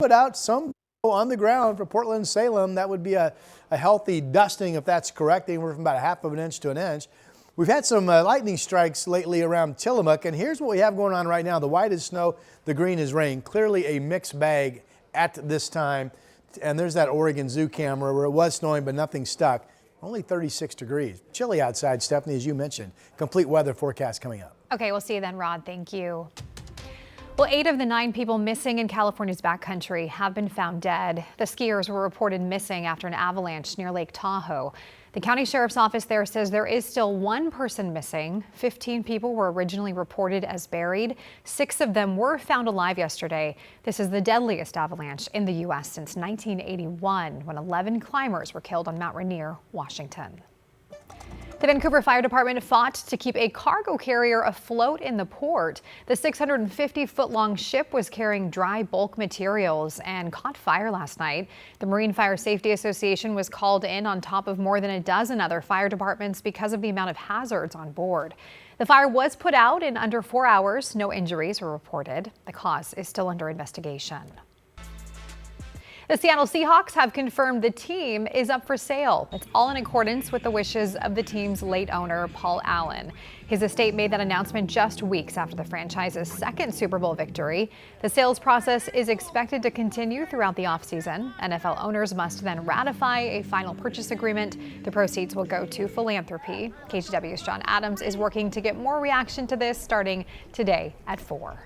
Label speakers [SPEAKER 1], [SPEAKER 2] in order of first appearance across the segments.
[SPEAKER 1] put out some on the ground for Portland, Salem. That would be a healthy dusting if that's correct, anywhere from about a half of an inch to an inch. We've had some lightning strikes lately around Tillamook, and here's what we have going on right now. The white is snow, the green is rain. Clearly a mixed bag at this time. And there's that Oregon Zoo camera where it was snowing, but nothing stuck. Only 36 degrees. Chilly outside, Stephanie, as you mentioned. Complete weather forecast coming up.
[SPEAKER 2] Okay, we'll see you then, Rod. Thank you. Well, 8 of the 9 people missing in California's backcountry have been found dead. The skiers were reported missing after an avalanche near Lake Tahoe. The county sheriff's office there says there is still 1 person missing. 15 people were originally reported as buried. 6 of them were found alive yesterday. This is the deadliest avalanche in the U.S. since 1981, when 11 climbers were killed on Mount Rainier, Washington. The Vancouver Fire Department fought to keep a cargo carrier afloat in the port. The 650-foot-long ship was carrying dry bulk materials and caught fire last night. The Marine Fire Safety Association was called in on top of more than a dozen other fire departments because of the amount of hazards on board. The fire was put out in under 4 hours. No injuries were reported. The cause is still under investigation. The Seattle Seahawks have confirmed the team is up for sale. It's all in accordance with the wishes of the team's late owner, Paul Allen. His estate made that announcement just weeks after the franchise's second Super Bowl victory. The sales process is expected to continue throughout the offseason. NFL owners must then ratify a final purchase agreement. The proceeds will go to philanthropy. KGW's John Adams is working to get more reaction to this starting today at 4.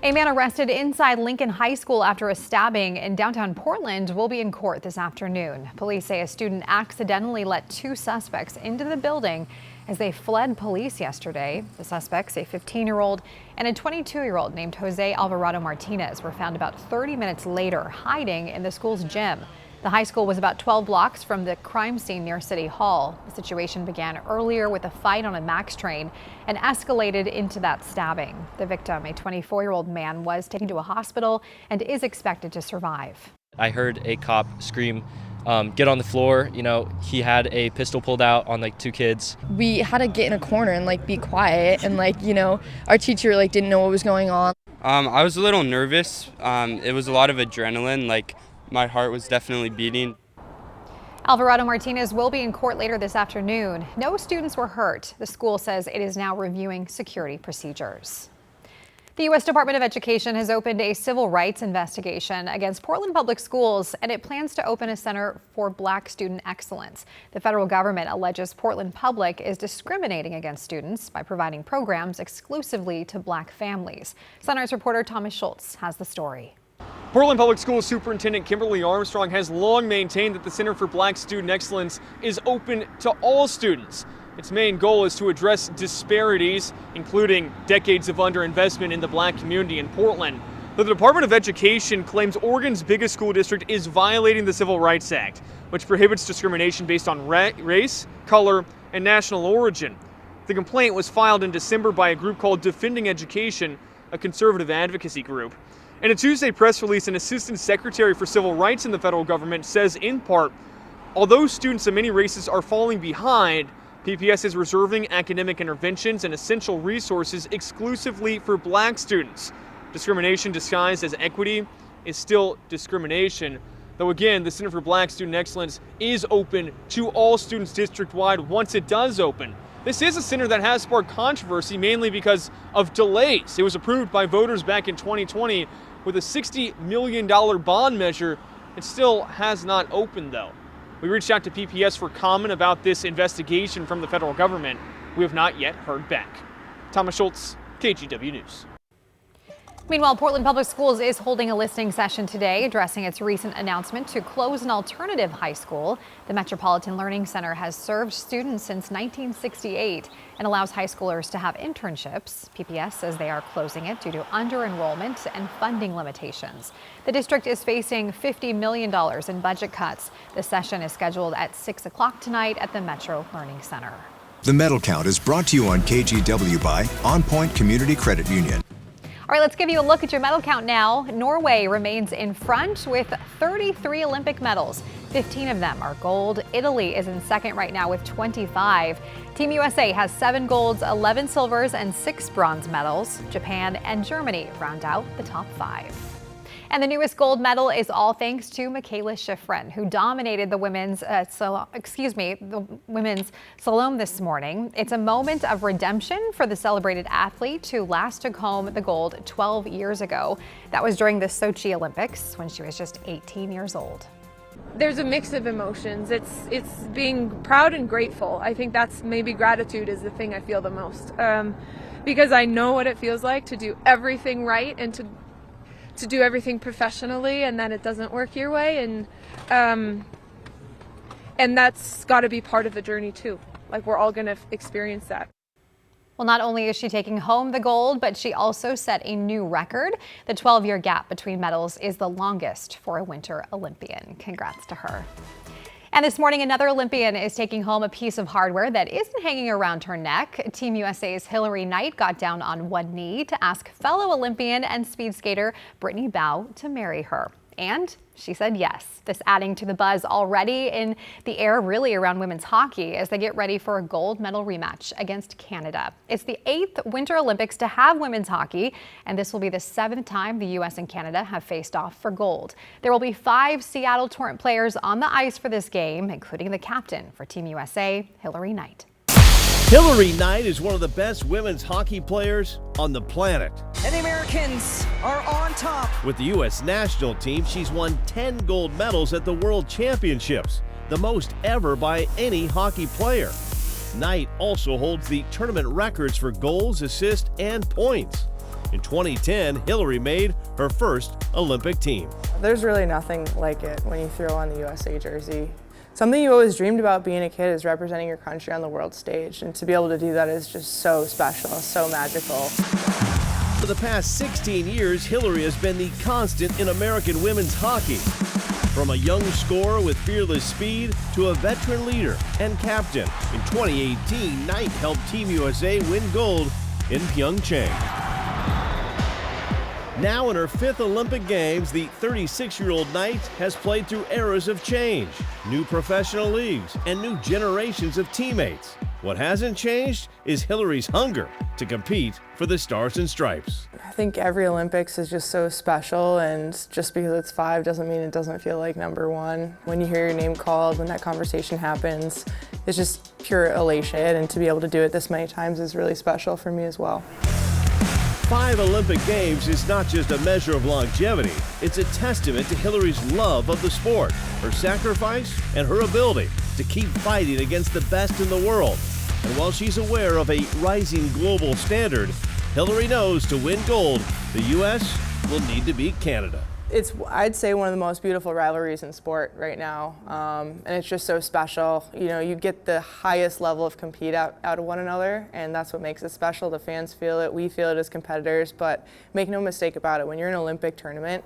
[SPEAKER 2] A man arrested inside Lincoln High School after a stabbing in downtown Portland will be in court this afternoon. Police say a student accidentally let 2 suspects into the building as they fled police yesterday. The suspects, a 15-year-old and a 22-year-old named Jose Alvarado Martinez, were found about 30 minutes later hiding in the school's gym. The high school was about 12 blocks from the crime scene near City Hall. The situation began earlier with a fight on a MAX train and escalated into that stabbing. The victim, a 24-year-old man, was taken to a hospital and is expected to survive.
[SPEAKER 3] I heard a cop scream, get on the floor. You know, he had a pistol pulled out on like 2 kids.
[SPEAKER 4] We had to get in a corner and be quiet, and our teacher didn't know what was going on.
[SPEAKER 5] I was a little nervous. It was a lot of adrenaline. My heart was definitely beating.
[SPEAKER 2] Alvarado Martinez will be in court later this afternoon. No students were hurt. The school says it is now reviewing security procedures. The U.S. Department of Education has opened a civil rights investigation against Portland Public Schools, and it plans to open a center for Black student excellence. The federal government alleges Portland Public is discriminating against students by providing programs exclusively to Black families. Sunrise reporter Thomas Schultz has the story.
[SPEAKER 6] Portland Public Schools Superintendent Kimberly Armstrong has long maintained that the Center for Black Student Excellence is open to all students. Its main goal is to address disparities, including decades of underinvestment in the Black community in Portland. But the Department of Education claims Oregon's biggest school district is violating the Civil Rights Act, which prohibits discrimination based on race, color, and national origin. The complaint was filed in December by a group called Defending Education, a conservative advocacy group. In a Tuesday press release, an assistant secretary for civil rights in the federal government says, in part, although students of many races are falling behind, PPS is reserving academic interventions and essential resources exclusively for Black students. Discrimination disguised as equity is still discrimination, though again, the Center for Black Student Excellence is open to all students district-wide once it does open. This is a center that has sparked controversy mainly because of delays. It was approved by voters back in 2020 with a $60 million bond measure. It still has not opened, though. We reached out to PPS for comment about this investigation from the federal government. We have not yet heard back. Thomas Schultz, KGW News.
[SPEAKER 2] Meanwhile, Portland Public Schools is holding a listening session today addressing its recent announcement to close an alternative high school. The Metropolitan Learning Center has served students since 1968 and allows high schoolers to have internships. PPS says they are closing it due to under-enrollment and funding limitations. The district is facing $50 million in budget cuts. The session is scheduled at 6 o'clock tonight at the Metro Learning Center.
[SPEAKER 7] The Medal Count is brought to you on KGW by On Point Community Credit Union.
[SPEAKER 2] All right, let's give you a look at your medal count now. Norway remains in front with 33 Olympic medals. 15 of them are gold. Italy is in second right now with 25. Team USA has 7 golds, 11 silvers, and 6 bronze medals. Japan and Germany round out the top 5. And the newest gold medal is all thanks to Michaela Schifrin, who dominated the women's slalom this morning. It's a moment of redemption for the celebrated athlete who last took home the gold 12 years ago. That was during the Sochi Olympics when she was just 18 years old.
[SPEAKER 8] There's a mix of emotions. It's being proud and grateful. I think that's maybe gratitude is the thing I feel the most, because I know what it feels like to do everything right and to do everything professionally, and then it doesn't work your way, and that's got to be part of the journey too. Like, we're all going to experience that.
[SPEAKER 2] Well, not only is she taking home the gold, but she also set a new record. The 12-year gap between medals is the longest for a Winter Olympian. Congrats to her. And this morning, another Olympian is taking home a piece of hardware that isn't hanging around her neck. Team USA's Hillary Knight got down on one knee to ask fellow Olympian and speed skater Brittany Bowe to marry her. And she said yes. This adding to the buzz already in the air really around women's hockey as they get ready for a gold medal rematch against Canada. It's the 8th Winter Olympics to have women's hockey, and this will be the 7th time the U.S. and Canada have faced off for gold. There will be 5 Seattle Torrent players on the ice for this game, including the captain for Team USA, Hillary Knight.
[SPEAKER 9] Hillary Knight is one of the best women's hockey players on the planet.
[SPEAKER 10] And the Americans are on top.
[SPEAKER 9] With the U.S. national team, she's won 10 gold medals at the World Championships, the most ever by any hockey player. Knight also holds the tournament records for goals, assists, and points. In 2010, Hillary made her first Olympic team.
[SPEAKER 11] There's really nothing like it when you throw on the USA jersey. Something you always dreamed about being a kid is representing your country on the world stage, and to be able to do that is just so special, so magical.
[SPEAKER 9] For the past 16 years, Hillary has been the constant in American women's hockey. From a young scorer with fearless speed to a veteran leader and captain. In 2018, Knight helped Team USA win gold in Pyeongchang. Now in her 5th Olympic Games, the 36-year-old Knight has played through eras of change, new professional leagues, and new generations of teammates. What hasn't changed is Hillary's hunger to compete for the Stars and Stripes.
[SPEAKER 11] I think every Olympics is just so special, and just because it's 5 doesn't mean it doesn't feel like number 1. When you hear your name called, when that conversation happens, it's just pure elation, and to be able to do it this many times is really special for me as well.
[SPEAKER 9] 5 Olympic Games is not just a measure of longevity, it's a testament to Hillary's love of the sport, her sacrifice, and her ability to keep fighting against the best in the world. And while she's aware of a rising global standard, Hillary knows to win gold, the U.S. will need to beat Canada.
[SPEAKER 11] It's, I'd say, one of the most beautiful rivalries in sport right now, and it's just so special. You know, you get the highest level of compete out of one another, and that's what makes it special. The fans feel it, we feel it as competitors, but make no mistake about it, when you're in an Olympic tournament,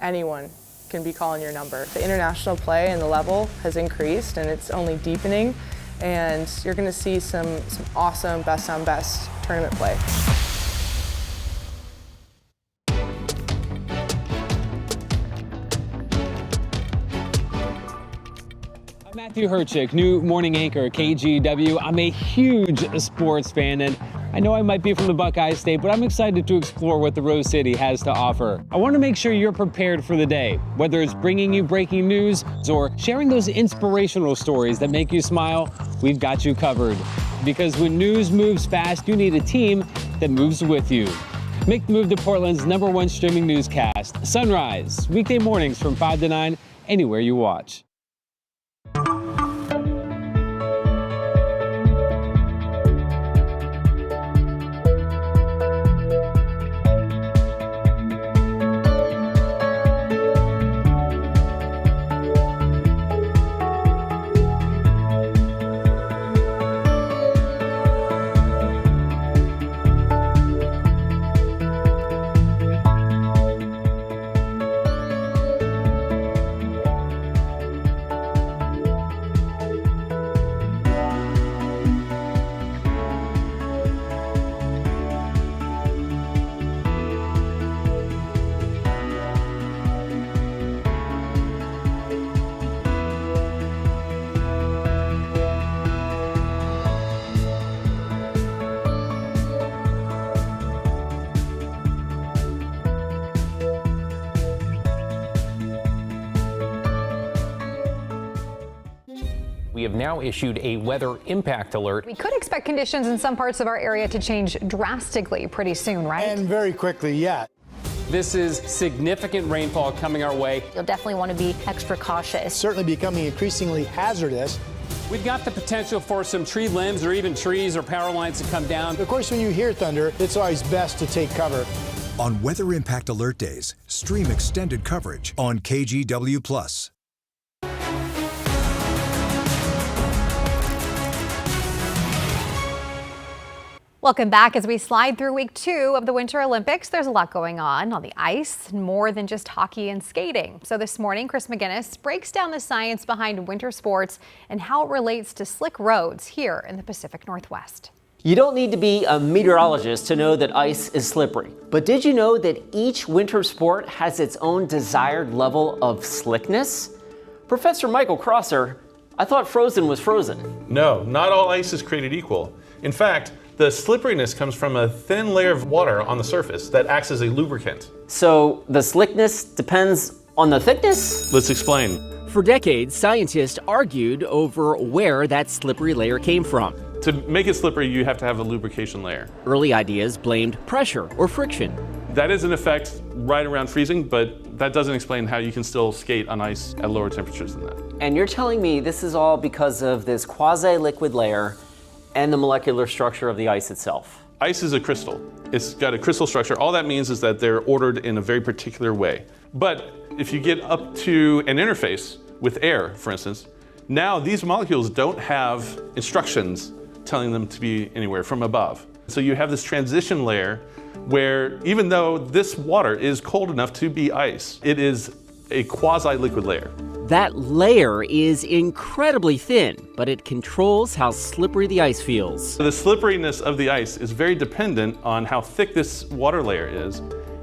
[SPEAKER 11] anyone can be calling your number. The international play and the level has increased, and it's only deepening, and you're going to see some awesome best-on-best tournament play.
[SPEAKER 12] Matthew Herchick, new morning anchor at KGW. I'm a huge sports fan, and I know I might be from the Buckeye State, but I'm excited to explore what the Rose City has to offer. I want to make sure you're prepared for the day, whether it's bringing you breaking news or sharing those inspirational stories that make you smile. We've got you covered. Because when news moves fast, you need a team that moves with you. Make the move to Portland's #1 streaming newscast, Sunrise, weekday mornings from 5 to 9, anywhere you watch.
[SPEAKER 13] We have now issued a weather impact alert.
[SPEAKER 2] We could expect conditions in some parts of our area to change drastically pretty soon, right?
[SPEAKER 1] And very quickly, yeah.
[SPEAKER 13] This is significant rainfall coming our way.
[SPEAKER 14] You'll definitely want to be extra cautious.
[SPEAKER 1] Certainly becoming increasingly hazardous.
[SPEAKER 13] We've got the potential for some tree limbs or even trees or power lines to come down.
[SPEAKER 1] Of course, when you hear thunder, it's always best to take cover.
[SPEAKER 7] On Weather Impact Alert Days, stream extended coverage on KGW+.
[SPEAKER 2] Welcome back. As we slide through week 2 of the Winter Olympics, there's a lot going on the ice, more than just hockey and skating. So this morning, Chris McGinnis breaks down the science behind winter sports and how it relates to slick roads here in the Pacific Northwest.
[SPEAKER 15] You don't need to be a meteorologist to know that ice is slippery. But did you know that each winter sport has its own desired level of slickness? Professor Michael Crosser, I thought frozen was frozen.
[SPEAKER 16] No, not all ice is created equal. In fact, the slipperiness comes from a thin layer of water on the surface that acts as a lubricant.
[SPEAKER 15] So the slickness depends on the thickness?
[SPEAKER 16] Let's explain.
[SPEAKER 15] For decades, scientists argued over where that slippery layer came from.
[SPEAKER 16] To make it slippery, you have to have a lubrication layer.
[SPEAKER 15] Early ideas blamed pressure or friction.
[SPEAKER 16] That is an effect right around freezing, but that doesn't explain how you can still skate on ice at lower temperatures than that.
[SPEAKER 15] And you're telling me this is all because of this quasi-liquid layer and the molecular structure of the ice itself?
[SPEAKER 16] Ice is a crystal. It's got a crystal structure. All that means is that they're ordered in a very particular way. But if you get up to an interface with air, for instance, now these molecules don't have instructions telling them to be anywhere from above. So you have this transition layer where even though this water is cold enough to be ice, it is a quasi-liquid layer.
[SPEAKER 15] That layer is incredibly thin, but it controls how slippery the ice feels.
[SPEAKER 16] So the slipperiness of the ice is very dependent on how thick this water layer is,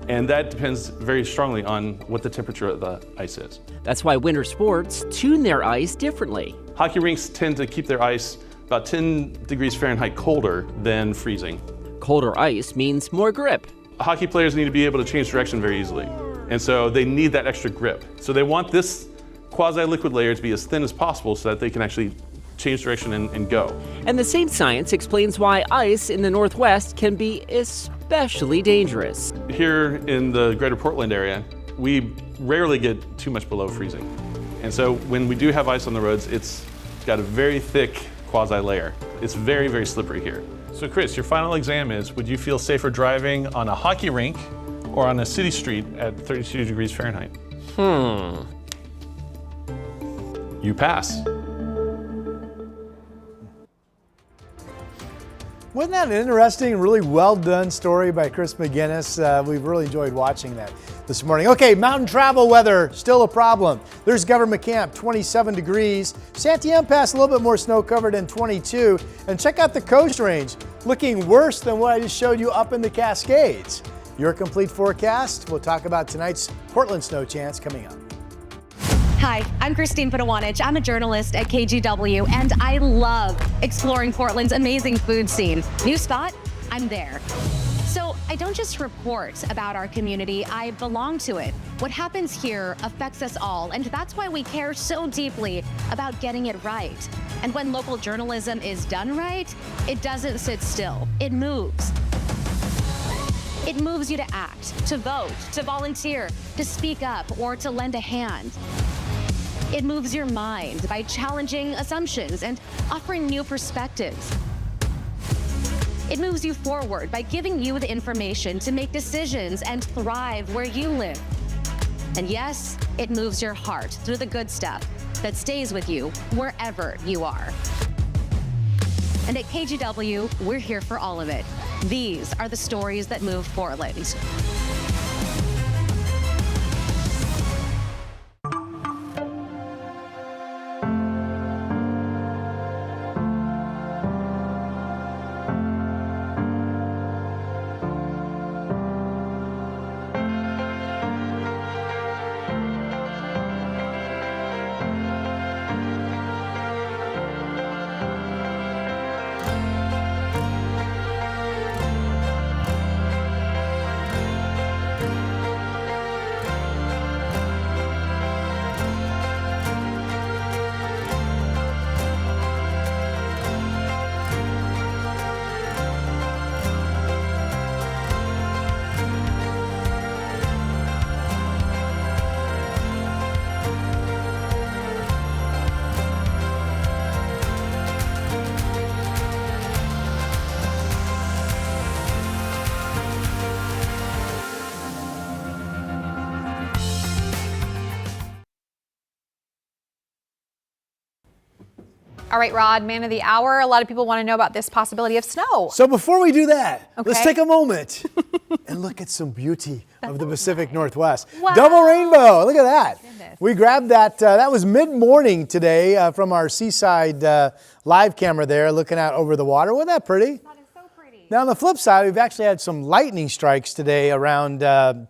[SPEAKER 16] and that depends very strongly on what the temperature of the ice is.
[SPEAKER 15] That's why winter sports tune their ice differently.
[SPEAKER 16] Hockey rinks tend to keep their ice about 10 degrees Fahrenheit colder than freezing.
[SPEAKER 15] Colder ice means more grip.
[SPEAKER 16] Hockey players need to be able to change direction very easily, and so they need that extra grip. So they want this quasi-liquid layer to be as thin as possible so that they can actually change direction and go.
[SPEAKER 15] And the same science explains why ice in the Northwest can be especially dangerous.
[SPEAKER 16] Here in the greater Portland area, we rarely get too much below freezing. And so when we do have ice on the roads, it's got a very thick quasi-layer. It's very, very slippery here. So Chris, your final exam is, would you feel safer driving on a hockey rink or on a city street at 32 degrees Fahrenheit? You pass.
[SPEAKER 1] Wasn't that an interesting, really well done story by Chris McGinnis? We've really enjoyed watching that this morning. Okay, mountain travel weather, still a problem. There's Government Camp, 27 degrees. Santiam Pass, a little bit more snow covered in 22. And check out the Coast Range, looking worse than what I just showed you up in the Cascades. Your complete forecast, we'll talk about tonight's Portland snow chance coming up.
[SPEAKER 17] Hi, I'm Christine Padawanich. I'm a journalist at KGW, and I love exploring Portland's amazing food scene. New spot? I'm there. So I don't just report about our community, I belong to it. What happens here affects us all, and that's why we care so deeply about getting it right. And when local journalism is done right, it doesn't sit still, it moves. It moves you to act, to vote, to volunteer, to speak up, or to lend a hand. It moves your mind by challenging assumptions and offering new perspectives. It moves you forward by giving you the information to make decisions and thrive where you live. And yes, it moves your heart through the good stuff that stays with you wherever you are. And at KGW, we're here for all of it. These are the stories that move Portland.
[SPEAKER 2] All right, Rod, man of the hour. A lot of people want to know about this possibility of snow.
[SPEAKER 1] So before we do that, let's
[SPEAKER 2] Okay.
[SPEAKER 1] take a moment and look at some beauty of the Pacific Northwest.
[SPEAKER 2] Wow.
[SPEAKER 1] Double rainbow, look at that. We grabbed that, that was mid-morning today from our seaside live camera there looking out over the water. Wasn't that pretty?
[SPEAKER 2] That is so pretty.
[SPEAKER 1] Now on the flip side, we've actually had some lightning strikes today around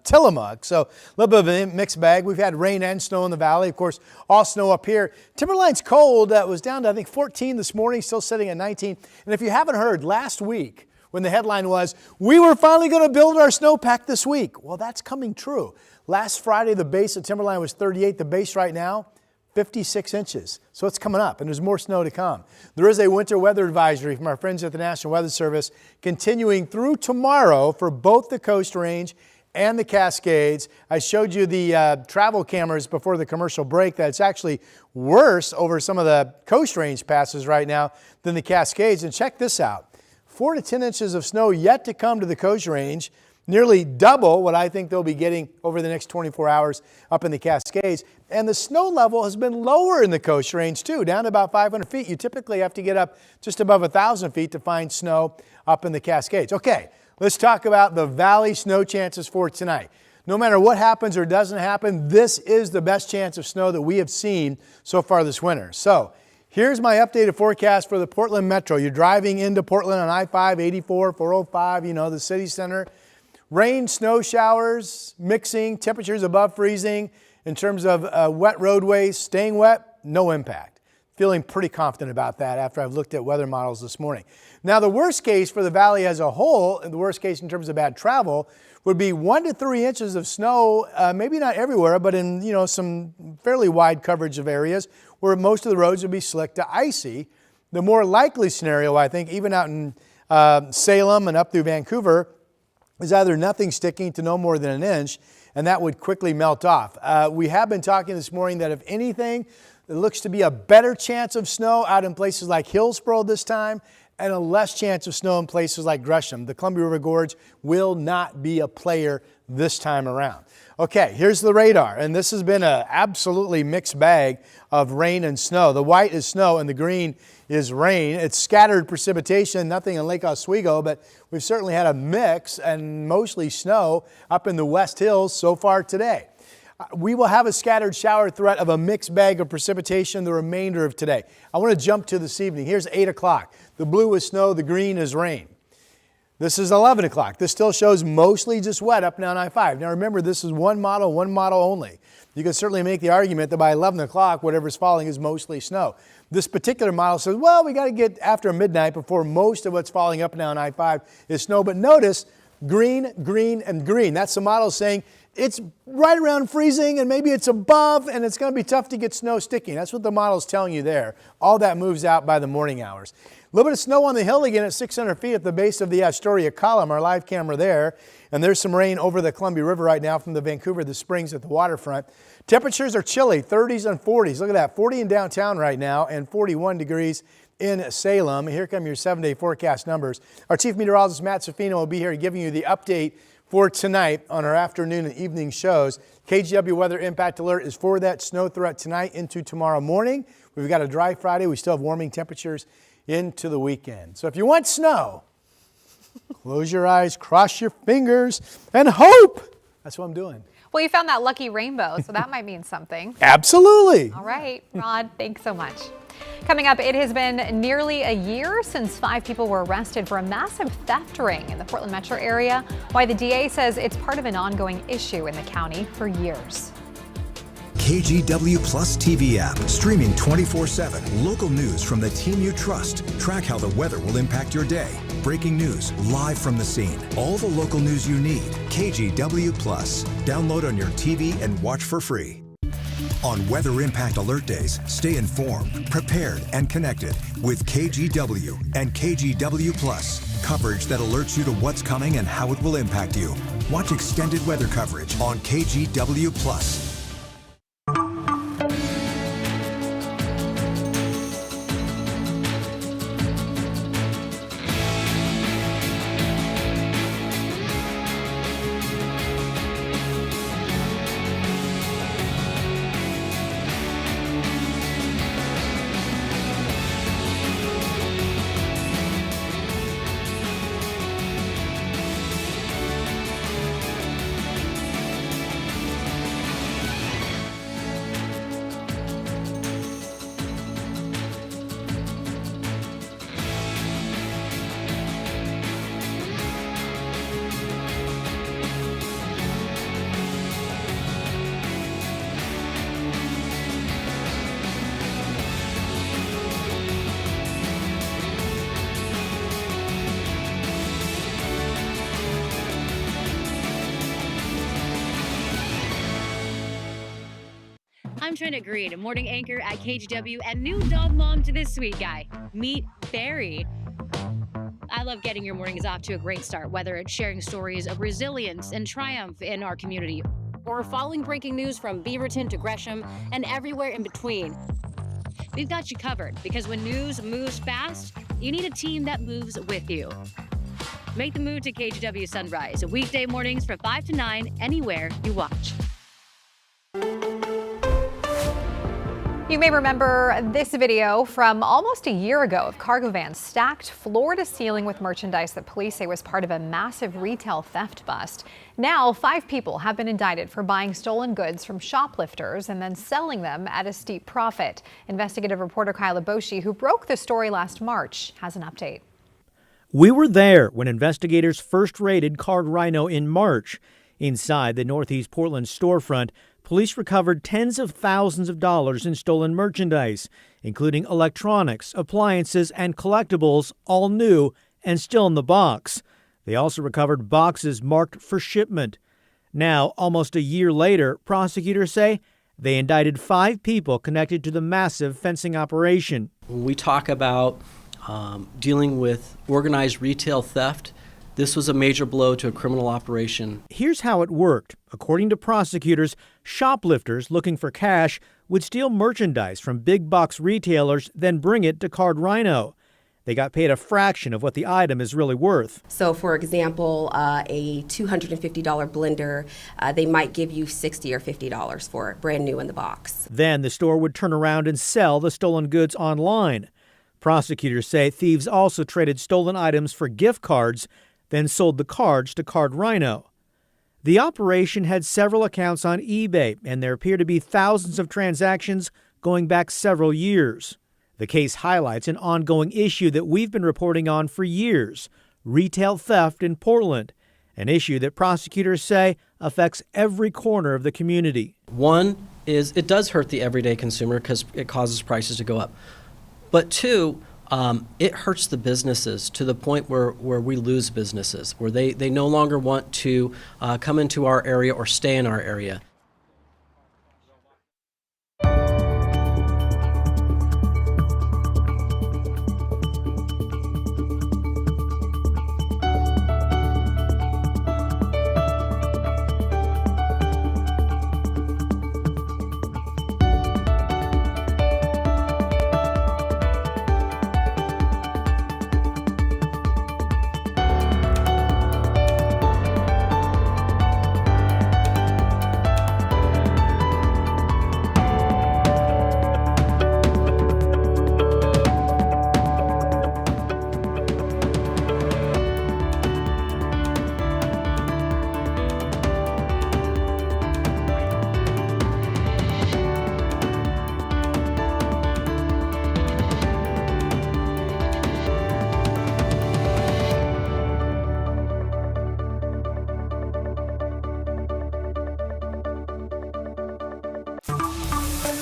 [SPEAKER 1] Tillamook. So a little bit of a mixed bag. We've had rain and snow in the valley. Of course, all snow up here. Timberline's cold. It was down to, I think, 14 this morning, still sitting at 19. And if you haven't heard, last week, when the headline was, we were finally going to build our snowpack this week. Well, that's coming true. Last Friday, the base of Timberline was 38. The base right now, 56 inches. So it's coming up, and there's more snow to come. There is a winter weather advisory from our friends at the National Weather Service continuing through tomorrow for both the Coast Range and the Cascades. I showed you the travel cameras before the commercial break that it's actually worse over some of the Coast Range passes right now than the Cascades. And check this out. 4 to 10 inches of snow yet to come to the Coast Range, nearly double what I think they'll be getting over the next 24 hours up in the Cascades. And the snow level has been lower in the Coast Range too, down to about 500 feet. You typically have to get up just above 1,000 feet to find snow up in the Cascades. Okay, let's talk about the valley snow chances for tonight. No matter what happens or doesn't happen, this is the best chance of snow that we have seen so far this winter. So here's my updated forecast for the Portland Metro. You're driving into Portland on I-5, 84, 405, you know, the city center. Rain, snow showers, mixing, temperatures above freezing. In terms of wet roadways, staying wet, no impact. Feeling pretty confident about that after I've looked at weather models this morning. Now, the worst case for the valley as a whole, and the worst case in terms of bad travel, would be 1 to 3 inches of snow, maybe not everywhere, but in some fairly wide coverage of areas where most of the roads would be slick to icy. The more likely scenario, I think, even out in Salem and up through Vancouver, is either nothing sticking to no more than an inch, and that would quickly melt off. We have been talking this morning that if anything, there looks to be a better chance of snow out in places like Hillsborough this time, and a less chance of snow in places like Gresham. The Columbia River Gorge will not be a player this time around. Okay, here's the radar, and this has been an absolutely mixed bag of rain and snow. The white is snow and the green is rain. It's scattered precipitation, nothing in Lake Oswego, but we've certainly had a mix and mostly snow up in the West Hills so far today. We will have a scattered shower threat of a mixed bag of precipitation the remainder of today. I want to jump to this evening. Here's 8 o'clock. The blue is snow, the green is rain. This is 11 o'clock. This still shows mostly just wet up and down I-5. Now remember, this is one model only. You can certainly make the argument that by 11 o'clock, whatever's falling is mostly snow. This particular model says, well, we got to get after midnight before most of what's falling up and down I-5 is snow. But notice, green, green, and green. That's the model saying it's right around freezing and maybe it's above and it's going to be tough to get snow sticking. That's what the model's telling you there. All that moves out by the morning hours. A little bit of snow on the hill again at 600 feet at the base of the Astoria column, our live camera there. And there's some rain over the Columbia River right now from the Vancouver, the Springs at the waterfront. Temperatures are chilly, 30s and 40s. Look at that, 40 in downtown right now and 41 degrees in Salem. Here come your 7-day forecast numbers. Our chief meteorologist, Matt Safino, will be here giving you the update for tonight on our afternoon and evening shows. KGW Weather Impact Alert is for that snow threat tonight into tomorrow morning. We've got a dry Friday. We still have warming temperatures into the weekend. So if you want snow, close your eyes, cross your fingers, and hope. That's what I'm doing.
[SPEAKER 2] Well, you found that lucky rainbow, so that might mean something.
[SPEAKER 1] Absolutely.
[SPEAKER 2] All right, Rod, thanks so much. Coming up, it has been nearly a year since 5 people were arrested for a massive theft ring in the Portland metro area. Why the DA says it's part of an ongoing issue in the county for years.
[SPEAKER 7] KGW Plus TV app, streaming 24/7. Local news from the team you trust. Track how the weather will impact your day. Breaking news, live from the scene. All the local news you need. KGW Plus. Download on your TV and watch for free. On Weather Impact Alert Days, stay informed, prepared, and connected with KGW and KGW Plus. Coverage that alerts you to what's coming and how it will impact you. Watch extended weather coverage on KGW Plus.
[SPEAKER 18] I'm Trina Green, morning anchor at KGW and new dog mom to this sweet guy. Meet Barry. I love getting your mornings off to a great start, whether it's sharing stories of resilience and triumph in our community, or following breaking news from Beaverton to Gresham and everywhere in between. We've got you covered, because when news moves fast, you need a team that moves with you. Make the move to KGW Sunrise, weekday mornings from 5 to 9, anywhere you watch.
[SPEAKER 2] You may remember this video from almost a year ago of cargo vans stacked floor to ceiling with merchandise that police say was part of a massive retail theft bust. Now, 5 people have been indicted for buying stolen goods from shoplifters and then selling them at a steep profit. Investigative reporter Kyla Boshi, who broke the story last March, has an update.
[SPEAKER 19] We were there when investigators first raided Card Rhino in March. Inside the Northeast Portland storefront, police recovered tens of thousands of dollars in stolen merchandise, including electronics, appliances, and collectibles, all new and still in the box. They also recovered boxes marked for shipment. Now, almost a year later, prosecutors say they indicted 5 people connected to the massive fencing operation.
[SPEAKER 20] When we talk about dealing with organized retail theft, this was a major blow to a criminal operation.
[SPEAKER 19] Here's how it worked. According to prosecutors, shoplifters looking for cash would steal merchandise from big box retailers, then bring it to Card Rhino. They got paid a fraction of what the item is really worth.
[SPEAKER 21] So, for example, a $250 blender, they might give you $60 or $50 for it, brand new in the box.
[SPEAKER 19] Then the store would turn around and sell the stolen goods online. Prosecutors say thieves also traded stolen items for gift cards, then sold the cards to Card Rhino. The operation had several accounts on eBay, and there appear to be thousands of transactions going back several years. The case highlights an ongoing issue that we've been reporting on for years: retail theft in Portland, an issue that prosecutors say affects every corner of the community.
[SPEAKER 20] One is it does hurt the everyday consumer because it causes prices to go up. But 2, it hurts the businesses to the point where we lose businesses, where they no longer want to come into our area or stay in our area.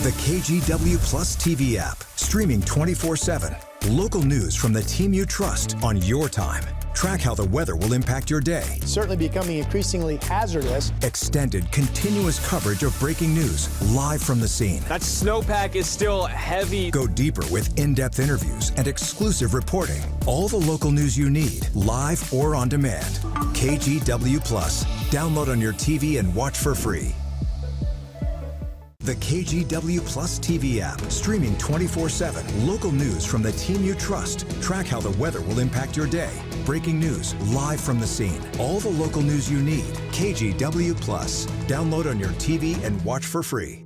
[SPEAKER 7] The KGW Plus TV app, streaming 24/7. Local news from the team you trust on your time. Track how the weather will impact your day.
[SPEAKER 1] Certainly becoming increasingly hazardous.
[SPEAKER 7] Extended, continuous coverage of breaking news, live from the scene.
[SPEAKER 6] That snowpack is still heavy.
[SPEAKER 7] Go deeper with in-depth interviews and exclusive reporting. All the local news you need, live or on demand. KGW Plus. Download on your TV and watch for free. The KGW Plus TV app, streaming 24/7. Local news from the team you trust. Track how the weather will impact your day. Breaking news, live from the scene. All the local news you need. KGW Plus. Download on your TV and watch for free.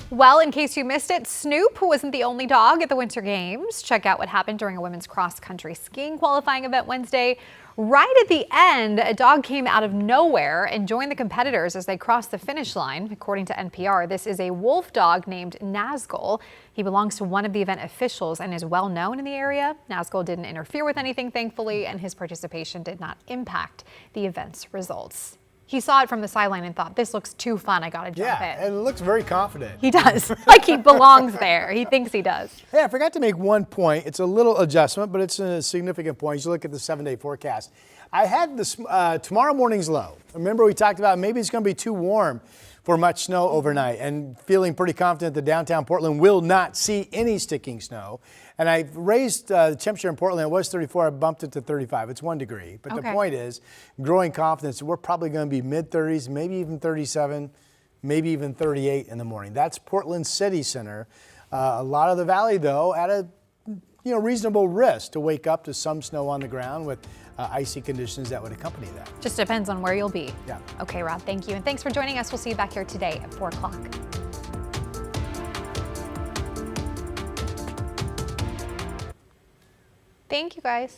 [SPEAKER 2] Well, in case you missed it, Snoop wasn't the only dog at the Winter Games. Check out what happened during a women's cross-country skiing qualifying event Wednesday. Right at the end, a dog came out of nowhere and joined the competitors as they crossed the finish line. According to NPR, this is a wolf dog named Nazgul. He belongs to one of the event officials and is well known in the area. Nazgul didn't interfere with anything, thankfully, and his participation did not impact the event's results. He saw it from the sideline and thought, this looks too fun, I gotta jump in.
[SPEAKER 1] And it looks very confident.
[SPEAKER 2] He does, like he belongs there. He thinks he does.
[SPEAKER 1] Hey, I forgot to make one point. It's a little adjustment, but it's a significant point. You look at the 7-day forecast. I had this tomorrow morning's low. Remember we talked about maybe it's going to be too warm for much snow overnight, and feeling pretty confident that downtown Portland will not see any sticking snow. And I raised the temperature in Portland. It was 34. I bumped it to 35. It's 1 degree. But the point is, growing confidence, we're probably going to be mid-30s, maybe even 37, maybe even 38 in the morning. That's Portland City Center. A lot of the valley, though, at a reasonable risk to wake up to some snow on the ground with icy conditions that would accompany that.
[SPEAKER 2] Just depends on where you'll be.
[SPEAKER 1] Yeah.
[SPEAKER 2] Okay, Rob, thank you. And thanks for joining us. We'll see you back here today at 4 o'clock. Thank you, guys.